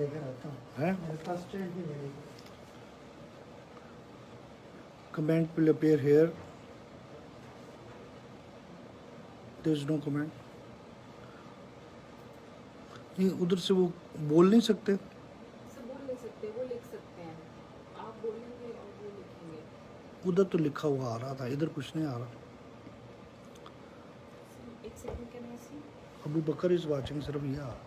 लेकर आता हूँ, हैं? मेरे पास ट्रेन ही मिलेगी। Comment will appear here. There is no comment. ये उधर से वो बोल नहीं सकते, सब बोल नहीं सकते, वो लिख सकते हैं। आप बोलेंगे और वो लिखेंगे। उधर तो लिखा हुआ आ रहा था, इधर कुछ नहीं आ रहा। एक second, can I see? Abu Bakar is watching, सिर्फ ये आ रहा।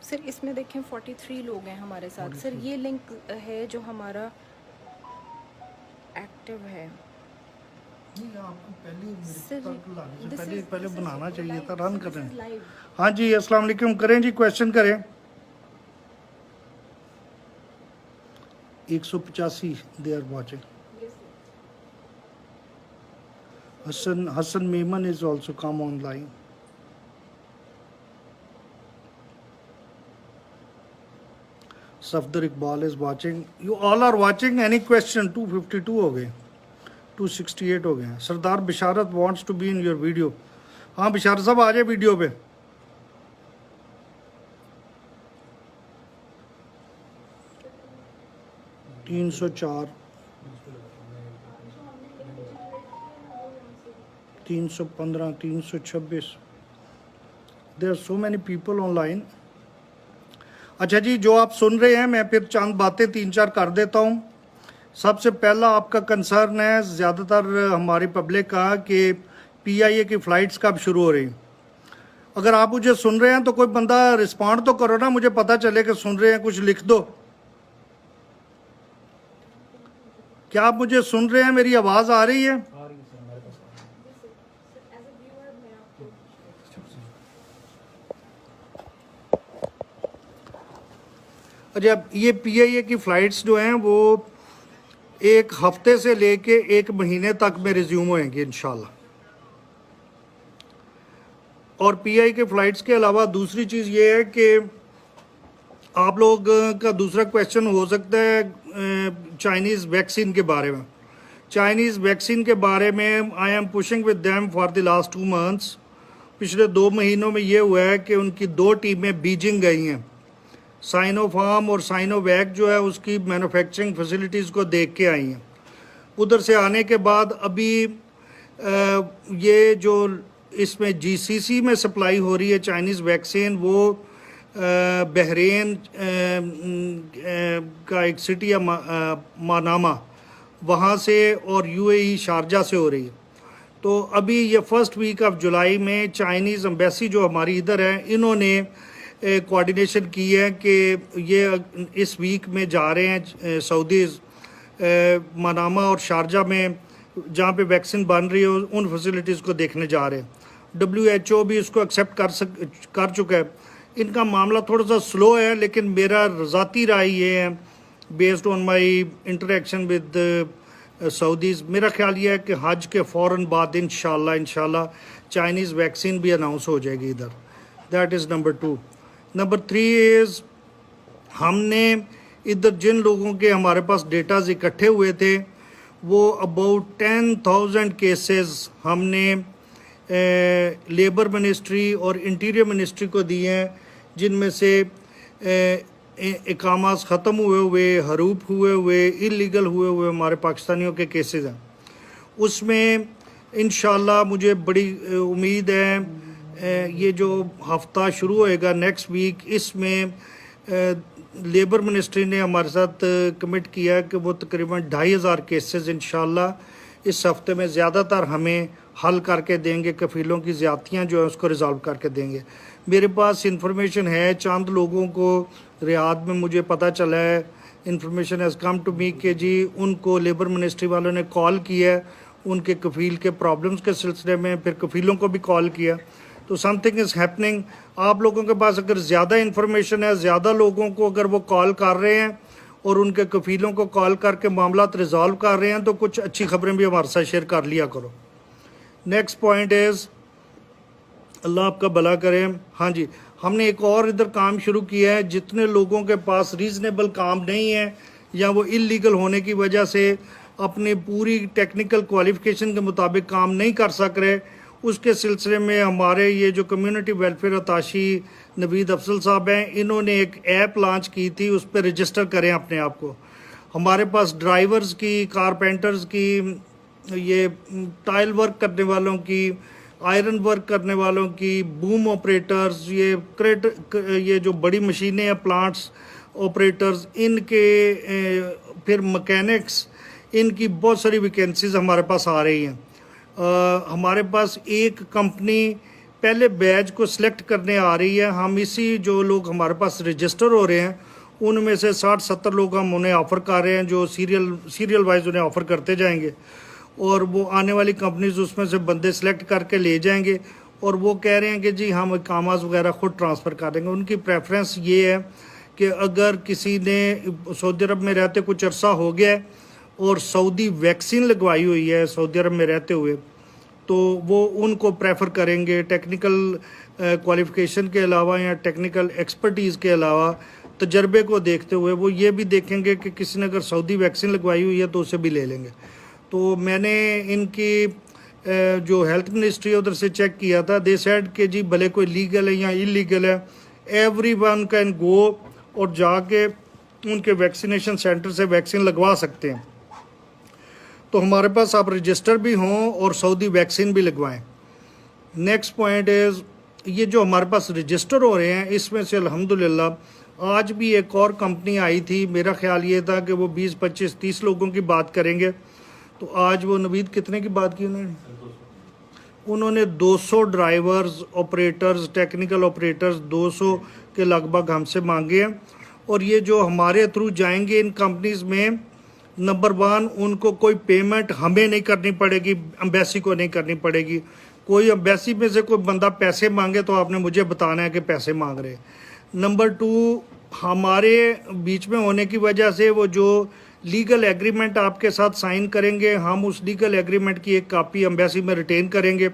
सर इसमें देखें 43 लोग हैं हमारे साथ। 43। सर ये लिंक है जो हमारा एक्टिव है। नहीं, आपको पहले Sir, this is- पहले this is बनाना चाहिए live, था, रन sir, कर this रहे is हैं। live। हाँ जी, अस्सलाम वालेकुम, करें जी, क्वेश्चन करें। 185 they are watching. Yes, sir। Hassan Meiman is also come online. Safdar Iqbal is watching. You all are watching. Any question? 252 हो गए, 268 हो गए हैं। सरदार बिशारत wants to be in your video. हाँ बिशारत साहब आ जाए वीडियो पे। तीन सौ चार, 315, 326। There are so many people online. अच्छा जी, जो आप सुन रहे हैं, मैं फिर चंद बातें 3-4 कर देता हूँ। सबसे पहला आपका कंसर्न है ज़्यादातर हमारी पब्लिक का कि PIA की फ़्लाइट्स कब शुरू हो रही। अगर आप मुझे सुन रहे हैं तो कोई बंदा रिस्पॉन्ड तो करो ना, मुझे पता चले कि सुन रहे हैं, कुछ लिख दो। क्या आप मुझे सुन रहे हैं? मेरी आवाज़ आ रही है? अच्छा, ये PIA की फ़्लाइट्स जो हैं वो एक हफ्ते से लेके 1 महीने तक में रिज्यूम होएंगी इंशाल्लाह। और PIA के फ़्लाइट्स के अलावा दूसरी चीज़ ये है कि आप लोग का दूसरा क्वेश्चन हो सकता है चाइनीज़ वैक्सीन के बारे में। चाइनीज़ वैक्सीन के बारे में I am pushing with them for the last 2 months. पिछले 2 महीनों में ये हुआ है कि उनकी 2 टीमें बीजिंग गई हैं। साइनोफार्म और साइनोवैक जो है उसकी मैन्युफैक्चरिंग फैसिलिटीज़ को देख के आई हैं। उधर से आने के बाद अभी ये जो इसमें GCC में सप्लाई हो रही है चाइनीज़ वैक्सीन, वो बहरीन का एक सिटी है मानामा, वहाँ से और UAE शारजा से हो रही है। तो अभी ये फर्स्ट वीक ऑफ जुलाई में चाइनीज़ एम्बेसी जो हमारी इधर है, इन्होंने कोऑर्डिनेशन की है कि ये इस वीक में जा रहे हैं सऊदी मनामा और शारजा में जहाँ पे वैक्सीन बन रही है उन फैसिलिटीज़ को देखने जा रहे हैं। WHO भी इसको एक्सेप्ट कर चुका है। इनका मामला थोड़ा सा स्लो है, लेकिन मेरा ज़ाती राय ये है based on my interaction with Saudis, मेरा ख्याल ये है कि हज के फ़ौरन बाद इंशाल्लाह चाइनीज़ वैक्सीन भी अनाउंस हो जाएगी इधर। That is number 2। Number 3 is हमने इधर जिन लोगों के हमारे पास डेटाज इकट्ठे हुए थे वो अबाउट 10,000 केसेस हमने लेबर मिनिस्ट्री और इंटीरियर मिनिस्ट्री को दिए हैं, जिनमें से इकामास ख़त्म हुए, हरूप हुए, इलीगल हुए हमारे पाकिस्तानियों के केसेस हैं। उसमें इंशाल्लाह मुझे बड़ी उम्मीद है ये जो हफ्ता शुरू होएगा नेक्स्ट वीक, इसमें लेबर मिनिस्ट्री ने हमारे साथ कमिट किया है कि वो तकरीबन 2,500 केसेस इंशाल्लाह इस हफ्ते में ज़्यादातर हमें हल करके देंगे। कफ़ीलों की ज़्यादतियाँ जो है उसको रिज़ॉल्व करके देंगे। मेरे पास इंफॉर्मेशन है, चंद लोगों को रियाद में मुझे पता चला है, information has come to me कि जी उनको लेबर मिनिस्ट्री वालों ने कॉल किया है उनके कफ़ील के प्रॉब्लम्स के सिलसिले में, फिर कफ़ीलों को भी कॉल किया। तो समथिंग इज़ हैपनिंग। आप लोगों के पास अगर ज़्यादा इन्फॉर्मेशन है, ज़्यादा लोगों को अगर वो कॉल कर रहे हैं और उनके कफ़ीलों को कॉल करके मामला रिज़ॉल्व कर रहे हैं, तो कुछ अच्छी खबरें भी हमारे साथ शेयर कर लिया करो। नेक्स्ट पॉइंट इज़, अल्लाह आपका भला करे। हाँ जी, हमने एक और इधर काम शुरू किया है। जितने लोगों के पास रीज़नेबल काम नहीं है या वो इलीगल होने की वजह से अपनी पूरी टेक्निकल क्वालिफ़िकेशन के मुताबिक काम नहीं कर सक रहे, उसके सिलसिले में हमारे ये जो community welfare attaché Naveed Afzal साहब हैं, इन्होंने एक ऐप लॉन्च की थी, उस पर रजिस्टर करें अपने आप को। हमारे पास ड्राइवर्स की, कारपेंटर्स की, ये टाइल वर्क करने वालों की, आयरन वर्क करने वालों की, बूम ऑपरेटर्स, ये जो बड़ी मशीनें हैं, प्लांट्स ऑपरेटर्स, इनके फिर मैकेनिक्स, इनकी बहुत सारी वैकेंसीज हमारे पास आ रही हैं। हमारे पास एक कंपनी पहले बैच को सिलेक्ट करने आ रही है। हम इसी जो लोग हमारे पास रजिस्टर हो रहे हैं उनमें से 60-70 लोग हम उन्हें ऑफ़र कर रहे हैं, जो सीरियल वाइज उन्हें ऑफ़र करते जाएंगे और वो आने वाली कंपनीज उसमें से बंदे सेलेक्ट करके ले जाएंगे और वो कह रहे हैं कि जी हम कामास वगैरह ख़ुद ट्रांसफ़र कर देंगे। उनकी प्रेफरेंस ये है कि अगर किसी ने सऊदी अरब में रहते कुछ अरसा हो गया है और सऊदी वैक्सीन लगवाई हुई है सऊदी अरब में रहते हुए, तो वो उनको प्रेफर करेंगे। टेक्निकल क्वालिफ़िकेशन के अलावा या टेक्निकल एक्सपर्टीज़ के अलावा तजर्बे को देखते हुए वो ये भी देखेंगे कि किसी ने अगर सऊदी वैक्सीन लगवाई हुई है तो उसे भी ले लेंगे। तो मैंने इनकी जो हेल्थ मिनिस्ट्री है उधर से चेक किया था। दे सेड कि जी भले कोई लीगल है या इलीगल है, एवरीवन कैन गो और जाके उनके वैक्सीनेशन सेंटर से वैक्सीन लगवा सकते हैं। तो हमारे पास आप रजिस्टर भी हों और सऊदी वैक्सीन भी लगवाएं। नेक्स्ट पॉइंट इज़, ये जो हमारे पास रजिस्टर हो रहे हैं इसमें से अल्हम्दुलिल्लाह आज भी एक और कंपनी आई थी। मेरा ख्याल ये था कि वो 20, 25, 30 लोगों की बात करेंगे, तो आज वो नवीद कितने की बात की उन्होंने 200 ड्राइवर्स, ऑपरेटर्स, टेक्निकल ऑपरेटर्स 200 के लगभग हमसे मांगे हैं। और ये जो हमारे थ्रू जाएंगे इन कंपनीज़ में, नंबर 1 उनको कोई पेमेंट हमें नहीं करनी पड़ेगी, एम्बेसी को नहीं करनी पड़ेगी। कोई एम्बेसी में से कोई बंदा पैसे मांगे तो आपने मुझे बताना है कि पैसे मांग रहे। नंबर 2, हमारे बीच में होने की वजह से वो जो लीगल एग्रीमेंट आपके साथ साइन करेंगे, हम उस लीगल एग्रीमेंट की एक कापी एम्बेसी में रिटेन करेंगे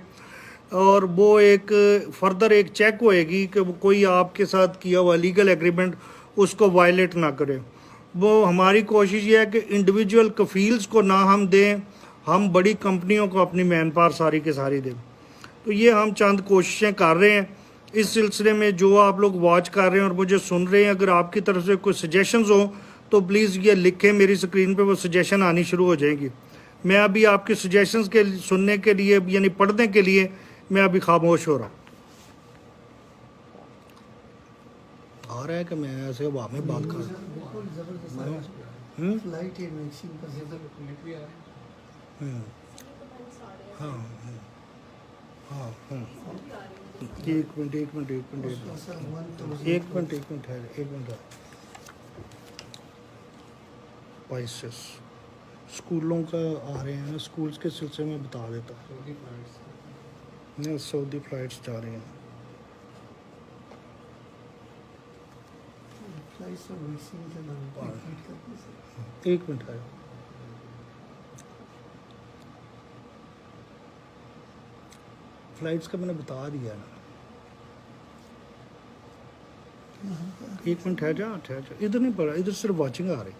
और वो एक फर्दर एक चेक होएगी कि वो कोई आपके साथ किया हुआ लीगल एग्रीमेंट उसको वायलेट ना करे। वो हमारी कोशिश ये है कि इंडिविजुअल कफील्स को ना हम दें, हम बड़ी कंपनियों को अपनी मैन पावर सारी के सारी दें। तो ये हम चंद कोशिशें कर रहे हैं। इस सिलसिले में जो आप लोग वॉच कर रहे हैं और मुझे सुन रहे हैं, अगर आपकी तरफ से कोई सजेशंस हो तो प्लीज़ ये लिखें, मेरी स्क्रीन पे वो सजेशन आनी शुरू हो जाएंगी। मैं अभी आपके सजेशंस के सुनने के लिए यानी पढ़ने के लिए मैं अभी खामोश हो रहा हूँ। आ रहा है कि मैं ऐसे हवा में बात कर रहा हूँ। एक मिनट स्पाइसेस स्कूलों का आ रहे हैं, स्कूल्स के सिलसिले में बता देता हूँ। सऊदी फ्लाइट्स जा रही हैं। एक मिनट है, फ्लाइट्स का मैंने बता दिया ना। एक मिनट ठहर जा, इधर नहीं पड़ा, इधर सिर्फ वॉचिंग आ रही।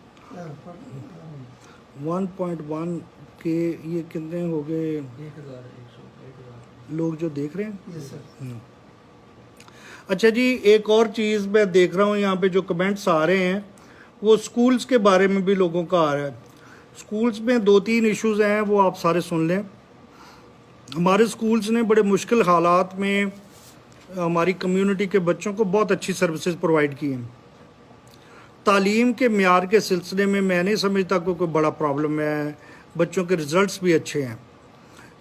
1.1 के ये कितने हो गए लोग जो देख रहे हैं। अच्छा जी, एक और चीज़ मैं देख रहा हूँ यहाँ पे जो कमेंट्स आ रहे हैं वो स्कूल्स के बारे में भी लोगों का आ रहा है। स्कूल्स में 2-3 इश्यूज़ हैं, वो आप सारे सुन लें। हमारे स्कूल्स ने बड़े मुश्किल हालात में हमारी कम्युनिटी के बच्चों को बहुत अच्छी सर्विसेज प्रोवाइड की हैं। तालीम के म्यार के सिलसिले में मैं नहीं समझता कोई बड़ा प्रॉब्लम है, बच्चों के रिज़ल्ट्स भी अच्छे हैं।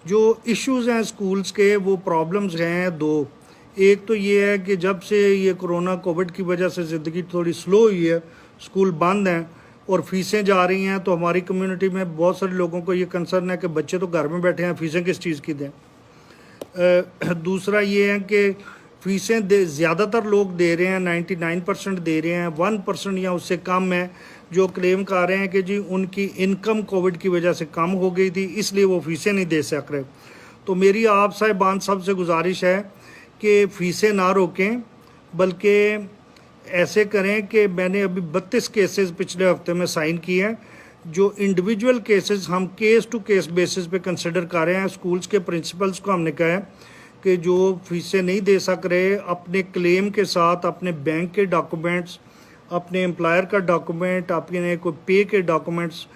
जो इश्यूज़ हैं स्कूल्स के, वो प्रॉब्लम्स हैं 2। एक तो ये है कि जब से ये कोरोना कोविड की वजह से ज़िंदगी थोड़ी स्लो हुई है, स्कूल बंद हैं और फीसें जा रही हैं, तो हमारी कम्युनिटी में बहुत सारे लोगों को ये कंसर्न है कि बच्चे तो घर में बैठे हैं, फ़ीसें किस चीज़ की दें। दूसरा ये है कि फ़ीसें ज़्यादातर लोग दे रहे हैं, 99% दे रहे हैं, 1% या उससे कम है जो क्लेम कर रहे हैं कि जी उनकी इनकम कोविड की वजह से कम हो गई थी इसलिए वो फ़ीसें नहीं दे सक रहे। तो मेरी आप साहिबान सबसे गुजारिश है कि फ़ीसें ना रोकें, बल्कि ऐसे करें कि मैंने अभी 32 केसेस पिछले हफ्ते में साइन किए हैं जो इंडिविजुअल केसेस हम केस टू केस बेसिस पे कंसिडर कर रहे हैं। स्कूल्स के प्रिंसिपल्स को हमने कहा है कि जो फीसें नहीं दे सक रहे, अपने क्लेम के साथ अपने बैंक के डॉक्यूमेंट्स, अपने एम्प्लॉयर का डॉक्यूमेंट, अपने कोई पे के डॉक्यूमेंट्स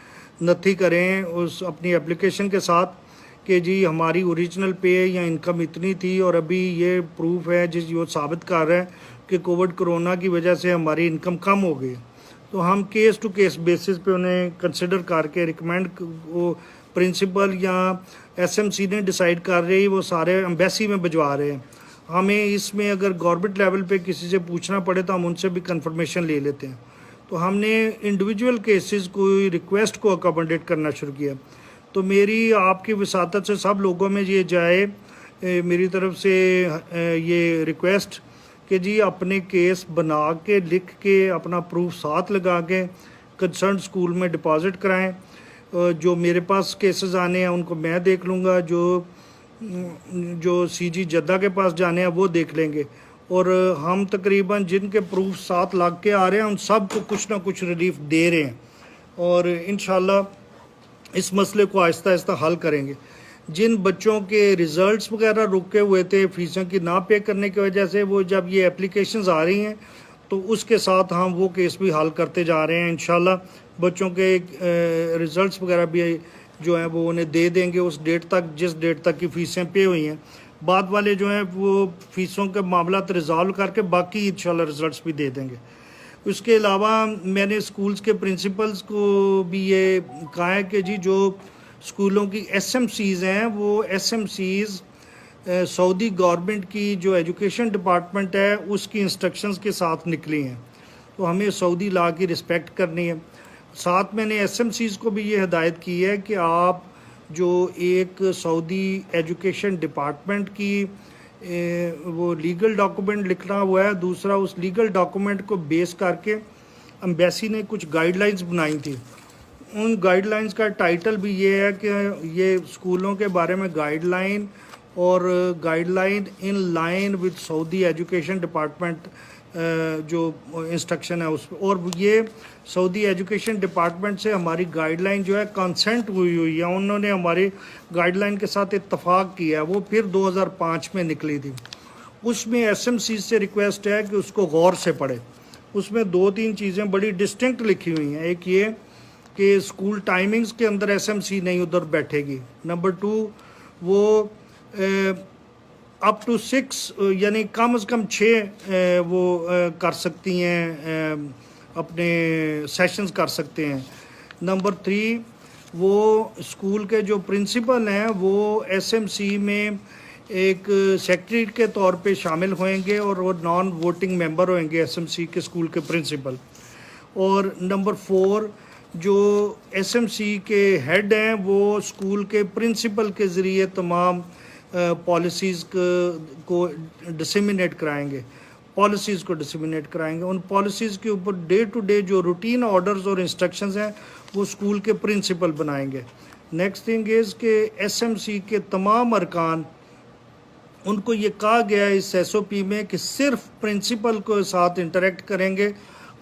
नथी करें उस अपनी एप्लीकेशन के साथ कि जी हमारी ओरिजिनल पे या इनकम इतनी थी और अभी ये प्रूफ है जिस वो साबित कर रहा है कि कोविड कोरोना की वजह से हमारी इनकम कम हो गई। तो हम केस टू केस बेसिस पे उन्हें कंसिडर करके रिकमेंड वो प्रिंसिपल या एसएमसी ने डिसाइड कर रहे हैं, वो सारे एम्बेसी में भिजवा रहे हैं। हमें इसमें अगर गवर्नमेंट लेवल पे किसी से पूछना पड़े तो हम उनसे भी कंफर्मेशन ले लेते हैं। तो हमने इंडिविजुअल केसेस को रिक्वेस्ट को अकोमोडेट करना शुरू किया। तो मेरी आपकी वसातत से सब लोगों में ये जाए, मेरी तरफ से ये रिक्वेस्ट कि जी अपने केस बना के लिख के अपना प्रूफ साथ लगा के कंसर्न स्कूल में डिपॉजिट कराएं। जो मेरे पास केसेस आने हैं उनको मैं देख लूँगा, जो सीजी जद्दा के पास जाने हैं वो देख लेंगे। और हम तकरीबन जिनके प्रूफ साथ लग के आ रहे हैं उन सब को कुछ ना कुछ रिलीफ दे रहे हैं और इंशाल्लाह इस मसले को आहिस्ता आहिस्ता हल करेंगे। जिन बच्चों के रिज़ल्ट्स वगैरह रुके हुए थे फीसों की ना पे करने की वजह से, वो जब ये एप्लीकेशंस आ रही हैं तो उसके साथ हम वो केस भी हल करते जा रहे हैं। इंशाल्लाह बच्चों के रिज़ल्ट्स वगैरह भी जो हैं वो उन्हें दे देंगे उस डेट तक जिस डेट तक की फ़ीसें पे हुई हैं। बाद वाले जो हैं वो फ़ीसों के मामला रिज़ॉल्व करके बाकी इंशाल्लाह रिज़ल्ट्स भी दे देंगे। उसके अलावा मैंने स्कूल्स के प्रिंसिपल्स को भी ये कहा है कि जी जो स्कूलों की एसएमसीज़ हैं वो एसएमसीज़ सऊदी गवर्नमेंट की जो एजुकेशन डिपार्टमेंट है उसकी इंस्ट्रक्शंस के साथ निकली हैं। तो हमें सऊदी लॉ की रिस्पेक्ट करनी है। साथ मैंने एसएमसीज़ को भी ये हिदायत की है कि आप जो एक सऊदी एजुकेशन डिपार्टमेंट की वो लीगल डॉक्यूमेंट लिखना हुआ है, दूसरा उस लीगल डॉक्यूमेंट को बेस करके एम्बेसी ने कुछ गाइडलाइंस बनाई थी। उन गाइडलाइंस का टाइटल भी ये है कि ये स्कूलों के बारे में गाइडलाइन और guideline in line with Saudi education department जो इंस्ट्रक्शन है उस और ये सऊदी एजुकेशन डिपार्टमेंट से हमारी गाइडलाइन जो है कंसेंट हुई है, उन्होंने हमारी गाइडलाइन के साथ इत्तफाक किया है। वो फिर 2005 में निकली थी। उसमें एसएमसी से रिक्वेस्ट है कि उसको गौर से पढ़े। उसमें 2-3 चीज़ें बड़ी डिस्टिंक्ट लिखी हुई हैं। एक ये कि स्कूल टाइमिंग्स के अंदर एसएमसी नहीं उधर बैठेगी। नंबर 2 वो अप टू 6 यानी कम से कम 6 वो कर सकती हैं, अपने सेशंस कर सकते हैं। नंबर 3 वो स्कूल के जो प्रिंसिपल हैं वो एसएमसी में एक सेक्रेटरी के तौर पे शामिल होंगे और वो नॉन वोटिंग मेंबर होंगे एसएमसी के स्कूल के प्रिंसिपल। और नंबर 4 जो एसएमसी के हेड हैं वो स्कूल के प्रिंसिपल के ज़रिए तमाम पॉलिसीज़ को डिसेमिनेट कराएंगे, उन पॉलिसीज़ के ऊपर डे टू डे जो रूटीन ऑर्डर्स और इंस्ट्रक्शंस हैं वो स्कूल के प्रिंसिपल बनाएंगे। नेक्स्ट थिंग इज़ कि एसएमसी के तमाम अरकान उनको ये कहा गया है इस एसओपी में कि सिर्फ प्रिंसिपल के साथ इंटरेक्ट करेंगे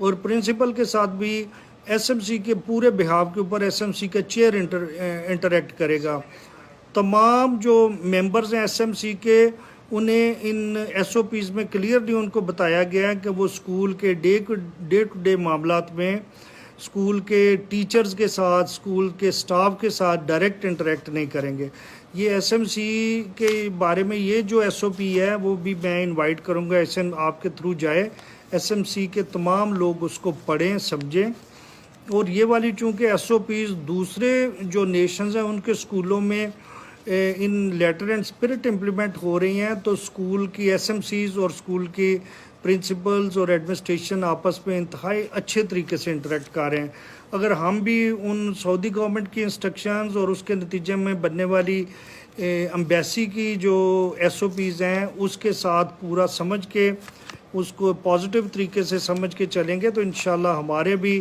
और प्रिंसिपल के साथ भी एसएमसी के पूरे बिहाव के ऊपर एसएमसी का चेयर इंटरेक्ट करेगा। तमाम जो मेंबर्स हैं एसएमसी के उन्हें इन एसओपीज़ में क्लियरली उनको बताया गया है कि वो स्कूल के डे टू डे मामलात में स्कूल के टीचर्स के साथ, स्कूल के स्टाफ के साथ डायरेक्ट इंटरेक्ट नहीं करेंगे। ये एसएमसी के बारे में ये जो एसओपी है वो भी मैं इनवाइट करूँगा एसएम आपके थ्रू जाए, एसएमसी के तमाम लोग उसको पढ़ें समझें। और ये वाली चूँकि एसओपीज़ दूसरे जो नेशंस हैं उनके स्कूलों में इन लेटर एंड स्पिरिट इम्प्लीमेंट हो रही हैं, तो स्कूल की एसएमसीज़ और स्कूल की प्रिंसिपल्स और एडमिनिस्ट्रेशन आपस में इंतहाई अच्छे तरीके से इंटरेक्ट कर रहे हैं। अगर हम भी उन सऊदी गवर्नमेंट की इंस्ट्रक्शंस और उसके नतीजे में बनने वाली एम्बेसी की जो एसओपीज़ हैं उसके साथ पूरा समझ के उसको पॉजिटिव तरीके से समझ के चलेंगे तो इंशाल्लाह हमारे भी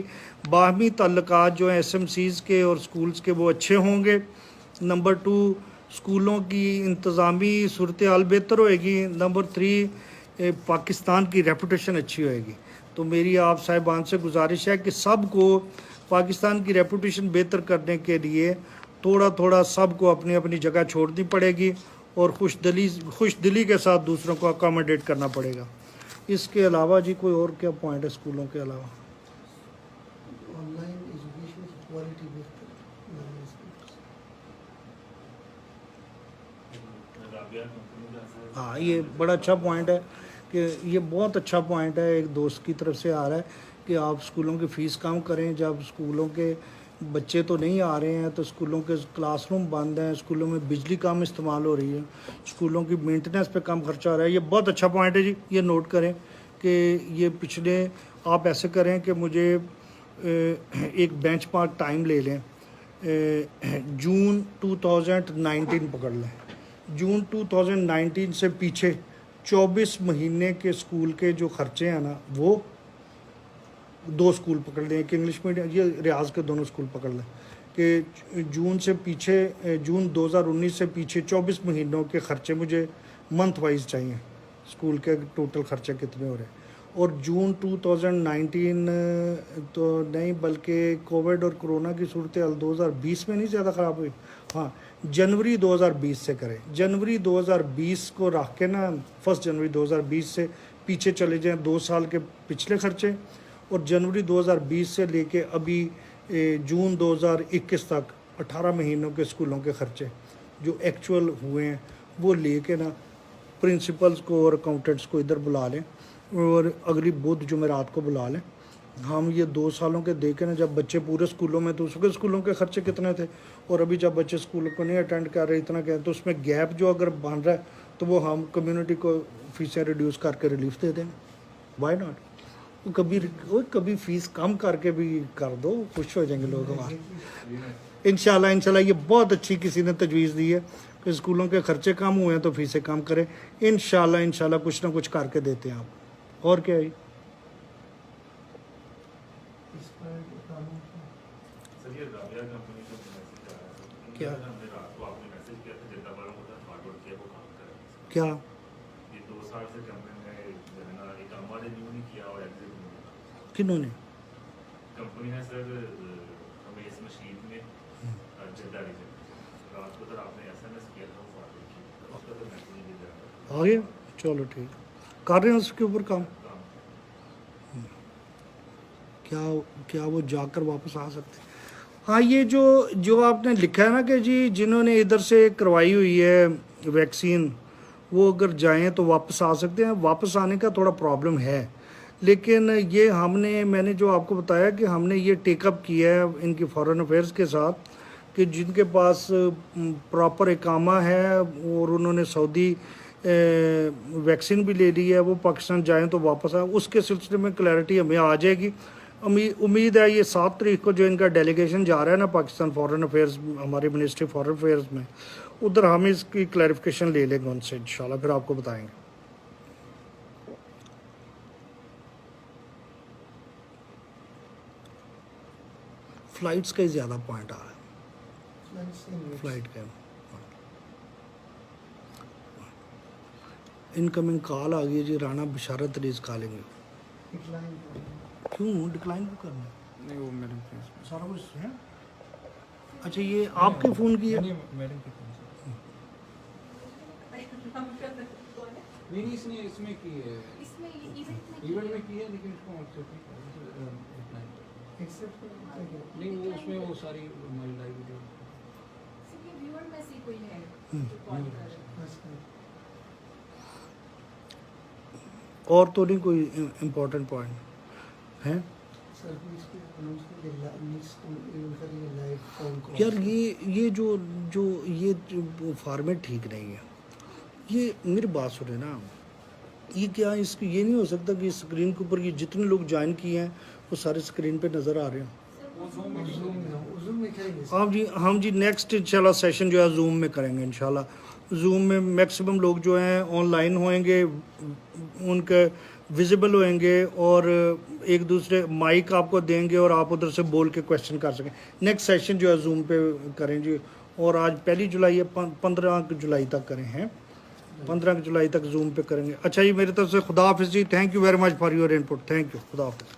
बाहमी ताल्लुकात जो हैं एसएमसीज़ के और स्कूल्स के वो अच्छे होंगे। नंबर 2 स्कूलों की इंतज़ामी सूरत हाल बेहतर होएगी। नंबर 3 पाकिस्तान की रेपुटेशन अच्छी होएगी। तो मेरी आप साहिबान से गुजारिश है कि सब को पाकिस्तान की रेपुटेशन बेहतर करने के लिए थोड़ा थोड़ा सबको अपनी अपनी जगह छोड़नी पड़ेगी और खुश दिली के साथ दूसरों को अकोमोडेट करना पड़ेगा। इसके अलावा जी कोई और क्या पॉइंट है स्कूलों के अलावा? ऑनलाइन एजुकेशन की क्वालिटी बेहतर हाँ, ये बड़ा अच्छा पॉइंट है कि ये बहुत अच्छा पॉइंट है, एक दोस्त की तरफ से आ रहा है कि आप स्कूलों की फ़ीस कम करें। जब स्कूलों के बच्चे तो नहीं आ रहे हैं तो स्कूलों के क्लासरूम बंद हैं, स्कूलों में बिजली कम इस्तेमाल हो रही है, स्कूलों की मेंटेनेंस पे कम खर्चा आ रहा है। ये बहुत अच्छा पॉइंट है जी, ये नोट करें कि ये पिछले आप ऐसे करें कि मुझे एक बेंचमार्क टाइम ले लें, जून 2019 पकड़ लें। जून 2019 से पीछे 24 महीने के स्कूल के जो खर्चे हैं ना, वो 2 स्कूल पकड़ लें, एक इंग्लिश मीडियम, ये रियाज के दोनों स्कूल पकड़ लें कि जून से पीछे, जून 2019 से पीछे 24 महीनों के खर्चे मुझे मंथ वाइज चाहिए, स्कूल के टोटल खर्चे कितने हो रहे हैं। और जून 2019 तो नहीं बल्कि कोविड और कोरोना की सूरत हाल 2020 में नहीं ज़्यादा ख़राब हुई, हाँ जनवरी 2020 से करें। जनवरी 2020 को रख के ना, 1 जनवरी 2020 से पीछे चले जाएं 2 साल के पिछले खर्चे, और जनवरी 2020 से लेके अभी जून 2021 तक 18 महीनों के स्कूलों के खर्चे जो एक्चुअल हुए हैं वो लेके ना प्रिंसिपल्स को और अकाउंटेंट्स को इधर बुला लें और अगली बुध जुमेरात को बुला लें। हम ये 2 सालों के देखें ना, जब बच्चे पूरे स्कूलों में तो उसके स्कूलों के खर्चे कितने थे, और अभी जब बच्चे स्कूलों को नहीं अटेंड कर रहे इतना क्या, तो उसमें गैप जो अगर बन रहा है तो वो हम कम्युनिटी को फीसें रिड्यूस करके रिलीफ दे दें। Why not? कभी फीस कम करके भी कर दो, खुश हो जाएंगे लोग हमारे। इंशाल्लाह ये बहुत अच्छी किसी ने तजवीज़ दी है कि स्कूलों के खर्चे कम हुए हैं तो फीसें कम करें। इंशाल्लाह कुछ ना कुछ करके देते हैं आप। और क्या है? क्या क्या ये 2 साल से कंपनी ने जो है ना एक अमवा रिन्यू नहीं किया और एग्जिट हुआ। किन्होंने? कंपनी है सर हमें इस मशीन में जद्दा रीजन रात को सर आपने एसएमएस किया था वो फाटो की उसका तो मैसेज नहीं दिया। आ गया, चलो ठीक, कर रहे हैं उसके ऊपर काम। क्या वो जाकर वापस आ सकते हैं? हाँ, ये जो आपने लिखा है ना कि जी जिन्होंने इधर से करवाई हुई है वैक्सीन वो अगर जाएं तो वापस आ सकते हैं। वापस आने का थोड़ा प्रॉब्लम है, लेकिन ये मैंने जो आपको बताया कि हमने ये टेकअप किया है इनकी फॉरेन अफेयर्स के साथ कि जिनके पास प्रॉपर इकामा है और उन्होंने सऊदी वैक्सीन भी ले ली है, वो पाकिस्तान जाएं तो वापस आए। उसके सिलसिले में क्लैरिटी हमें आ जाएगी। उम्मीद है ये 7 तारीख को जो इनका डेलीगेशन जा रहा है ना पाकिस्तान फॉरेन अफेयर्स, हमारी मिनिस्ट्री फॉरेन अफेयर्स में, उधर हम इसकी क्लैरिफिकेशन ले लेंगे उनसे इंशाल्लाह, फिर आपको बताएंगे। फ्लाइट्स का ही ज़्यादा पॉइंट आ रहा है, फ्लाइट का। इनकमिंग कॉल आ गई जी, राना बिशारत रीज कॉलिंग। क्यों डिक्लाइन क्यों करना है? नहीं वो मैडम सारा कुछ है। अच्छा, ये आपके फ़ोन की है? मैडम की फोन से नहीं इसने इसमें की है, इसमें इवेंट में की है लेकिन उसको नहीं वो उसमें वो सारी हमारी लाइव वीडियो व्यूअर में से कोई है जो कॉल कर रहा है। और तो नहीं कोई इम्पोर्टेंट पॉइंट है? यार ये जो फॉर्मेट ठीक नहीं है। ये मेरी बात सुने ना, ये क्या इसकी ये नहीं हो सकता कि स्क्रीन के ऊपर ये जितने लोग ज्वाइन किए हैं वो सारे स्क्रीन पे नज़र आ रहे हैं। हम जी नेक्स्ट इंशाल्लाह सेशन जो है जूम में करेंगे इंशाल्लाह। जूम में मैक्सिमम लोग जो हैं ऑनलाइन होंगे, उनके विजिबल होंगे और एक दूसरे माइक आपको देंगे और आप उधर से बोल के क्वेश्चन कर सकें। नेक्स्ट सेशन जो है जूम पे करें जी। और आज 1 जुलाई है, 15 जुलाई तक करें हैं, 15 जुलाई तक जूम पे करेंगे। अच्छा जी, मेरी तरफ से खुदा हाफिज़ जी, thank you very much for your input, thank you, खुदा हाफिज़।